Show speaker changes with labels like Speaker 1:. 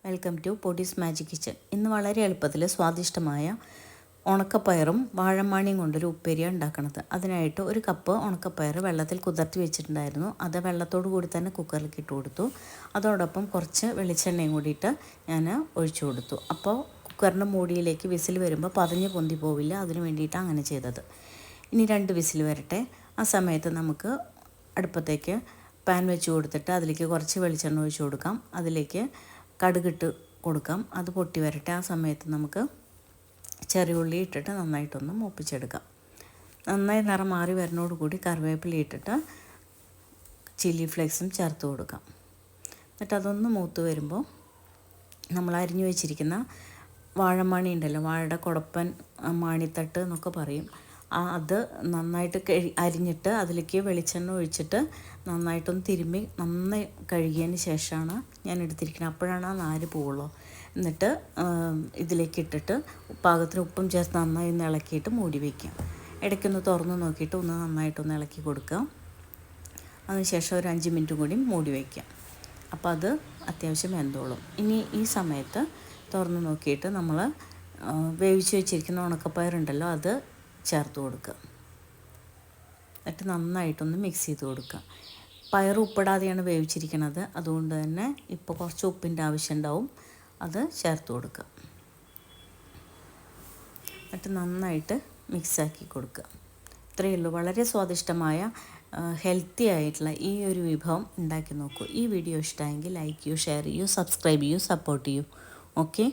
Speaker 1: Welcome to പൊടീസ് magic kitchen. ഇന്ന് വളരെ എളുപ്പത്തിൽ സ്വാദിഷ്ടമായ ഉണക്കപ്പയറും വാഴമാണിയും കൊണ്ടൊരു ഉപ്പേരിയാണ് ഉണ്ടാക്കുന്നത്. അതിനായിട്ട് ഒരു കപ്പ് ഉണക്കപ്പയർ വെള്ളത്തിൽ കുതിർത്തി വെച്ചിട്ടുണ്ടായിരുന്നു. അത് വെള്ളത്തോടു കൂടി തന്നെ കുക്കറിലേക്ക് ഇട്ട് കൊടുത്തു. അതോടൊപ്പം കുറച്ച് വെളിച്ചെണ്ണയും കൂടിയിട്ട് ഞാൻ ഒഴിച്ചു കൊടുത്തു. അപ്പോൾ കുക്കറിൻ്റെ മൂടിയിലേക്ക് വിസിൽ വരുമ്പോൾ പതഞ്ഞ് പൊന്തി പോവില്ല. അതിന് വേണ്ടിയിട്ടാണ് അങ്ങനെ ചെയ്തത്. ഇനി 2 വിസിൽ വരട്ടെ. ആ സമയത്ത് നമുക്ക് അടുപ്പത്തേക്ക് പാൻ വെച്ച് കൊടുത്തിട്ട് അതിലേക്ക് കുറച്ച് വെളിച്ചെണ്ണ ഒഴിച്ച് കൊടുക്കാം. അതിലേക്ക് കടുകിട്ട് കൊടുക്കാം. അത് പൊട്ടി വരട്ടെ. ആ സമയത്ത് നമുക്ക് ചെറിയ ഉള്ളി ഇട്ടിട്ട് നന്നായിട്ടൊന്ന് മൂപ്പിച്ചെടുക്കാം. നന്നായി നിറം മാറി വരുന്നതോടുകൂടി കറിവേപ്പില ഇട്ടിട്ട് ചില്ലി ഫ്ലേക്സും ചേർത്ത് കൊടുക്കാം. എന്നിട്ട് അതൊന്ന് മൂത്ത് വരുമ്പോൾ നമ്മൾ അരിഞ്ഞു വെച്ചിരിക്കുന്ന വാഴമാണി ഉണ്ടല്ലോ, വാഴയുടെ കുടപ്പൻ മാണിത്തട്ട് എന്നൊക്കെ പറയും, അത് നന്നായിട്ട് അരിഞ്ഞിട്ട് അതിലേക്ക് വെളിച്ചെണ്ണ ഒഴിച്ചിട്ട് നന്നായിട്ടൊന്ന് തിരുമ്മി നന്നായി കഴുകിയതിന് ശേഷമാണ് ഞാൻ എടുത്തിരിക്കുന്നത്. അപ്പോഴാണ് ആ നാര് പോവുള്ളൂ. എന്നിട്ട് ഇതിലേക്ക് ഇട്ടിട്ട് പാകത്തിന് ഉപ്പും ചേർത്ത് നന്നായി ഒന്ന് ഇളക്കിയിട്ട് മൂടി വയ്ക്കാം. ഇടയ്ക്കൊന്ന് തുറന്ന് നോക്കിയിട്ട് ഒന്ന് നന്നായിട്ടൊന്ന് ഇളക്കി കൊടുക്കാം. അതിനുശേഷം ഒരു 5 മിനിറ്റ് കൂടി മൂടി വയ്ക്കാം. അപ്പോൾ അത് അത്യാവശ്യം വെന്തോളും. ഇനി ഈ സമയത്ത് തുറന്ന് നോക്കിയിട്ട് നമ്മൾ വേവിച്ച് വെച്ചിരിക്കുന്ന ഉണക്കപ്പയറുണ്ടല്ലോ അത് ചേർത്ത് കൊടുക്കുക. എന്നിട്ട് നന്നായിട്ടൊന്ന് മിക്സ് ചെയ്ത് കൊടുക്കുക. പയർ ഉപ്പിടാതെയാണ് വേവിച്ചിരിക്കുന്നത്, അതുകൊണ്ട് തന്നെ ഇപ്പോൾ കുറച്ച് ഉപ്പിൻ്റെ ആവശ്യം ഉണ്ടാവും. അത് ചേർത്ത് കൊടുക്കുക. എന്നിട്ട് നന്നായിട്ട് മിക്സാക്കി കൊടുക്കുക. ഇത്രയേ ഉള്ളൂ. വളരെ സ്വാദിഷ്ടമായ ഹെൽത്തി ആയിട്ടുള്ള ഈ ഒരു വിഭവം ഉണ്ടാക്കി നോക്കൂ. ഈ വീഡിയോ ഇഷ്ടമായെങ്കിൽ ലൈക്ക് ചെയ്യൂ, ഷെയർ ചെയ്യൂ, സബ്സ്ക്രൈബ് ചെയ്യൂ, സപ്പോർട്ട് ചെയ്യൂ. ഓക്കെ.